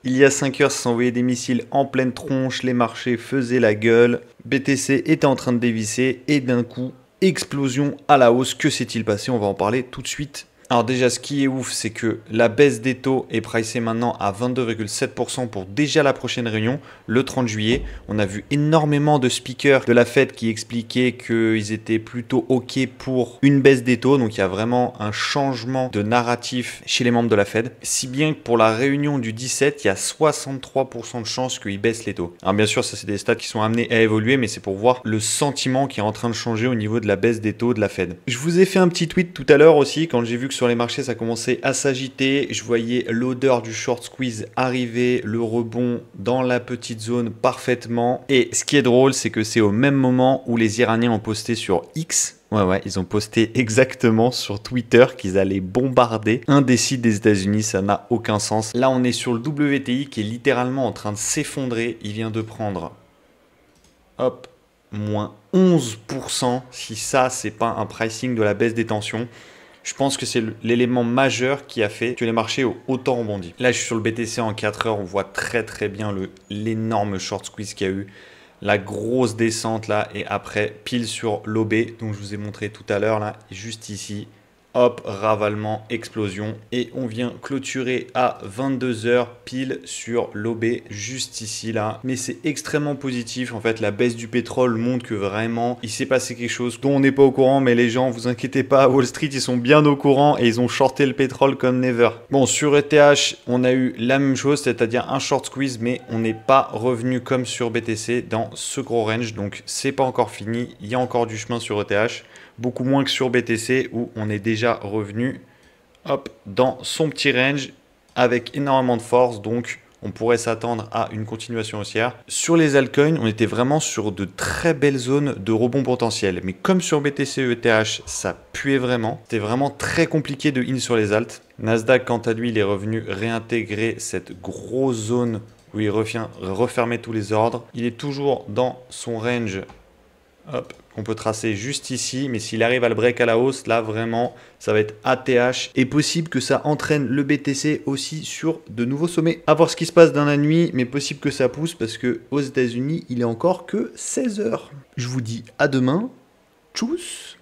Il y a 5 heures, ça s'envoyait des missiles en pleine tronche, les marchés faisaient la gueule, BTC était en train de dévisser et d'un coup, explosion à la hausse. Que s'est-il passé? On va en parler tout de suite. Alors déjà, ce qui est ouf, c'est que la baisse des taux est pricée maintenant à 22,7% pour déjà la prochaine réunion, le 30 juillet. On a vu énormément de speakers de la Fed qui expliquaient qu'ils étaient plutôt OK pour une baisse des taux. Donc il y a vraiment un changement de narratif chez les membres de la Fed. Si bien que pour la réunion du 17, il y a 63% de chances qu'ils baissent les taux. Alors bien sûr, ça c'est des stats qui sont amenés à évoluer, mais c'est pour voir le sentiment qui est en train de changer au niveau de la baisse des taux de la Fed. Je vous ai fait un petit tweet tout à l'heure aussi quand j'ai vu que sur les marchés ça commençait à s'agiter. Je voyais l'odeur du short squeeze arriver, le rebond dans la petite zone parfaitement. Et ce qui est drôle, c'est que c'est au même moment où les Iraniens ont posté sur X. Ouais, ils ont posté exactement sur Twitter qu'ils allaient bombarder un des sites des États-Unis. Ça n'a aucun sens. Là, on est sur le WTI qui est littéralement en train de s'effondrer. Il vient de prendre, hop, moins 11%. Si ça, c'est pas un pricing de la baisse des tensions, je pense que c'est l'élément majeur qui a fait que les marchés ont autant rebondi. Là, je suis sur le BTC en 4 heures. On voit très bien l'énorme short squeeze qu'il y a eu. La grosse descente là et après pile sur l'OB. Donc je vous ai montré tout à l'heure là, juste ici. Hop, ravalement, explosion. Et on vient clôturer à 22 heures pile sur l'OB juste ici là. Mais c'est extrêmement positif. En fait, la baisse du pétrole montre que vraiment, il s'est passé quelque chose dont on n'est pas au courant. Mais les gens, vous inquiétez pas, Wall Street, ils sont bien au courant et ils ont shorté le pétrole comme never. Bon, sur ETH, on a eu la même chose, c'est-à-dire un short squeeze, mais on n'est pas revenu comme sur BTC dans ce gros range. Donc, c'est pas encore fini. Il y a encore du chemin sur ETH. Beaucoup moins que sur BTC où on est déjà revenu hop, dans son petit range avec énormément de force. Donc, on pourrait s'attendre à une continuation haussière. Sur les altcoins, on était vraiment sur de très belles zones de rebond potentiel. Mais comme sur BTC et ETH, ça puait vraiment. C'était vraiment très compliqué de in sur les alts. Nasdaq, quant à lui, il est revenu réintégrer cette grosse zone où il revient refermer tous les ordres. Il est toujours dans son range. Hop, on peut tracer juste ici, mais s'il arrive à le break à la hausse, là vraiment, ça va être ATH. Et possible que ça entraîne le BTC aussi sur de nouveaux sommets. À voir ce qui se passe dans la nuit, mais possible que ça pousse parce que aux États-Unis, il est encore que 16 heures. Je vous dis à demain. Tchuss!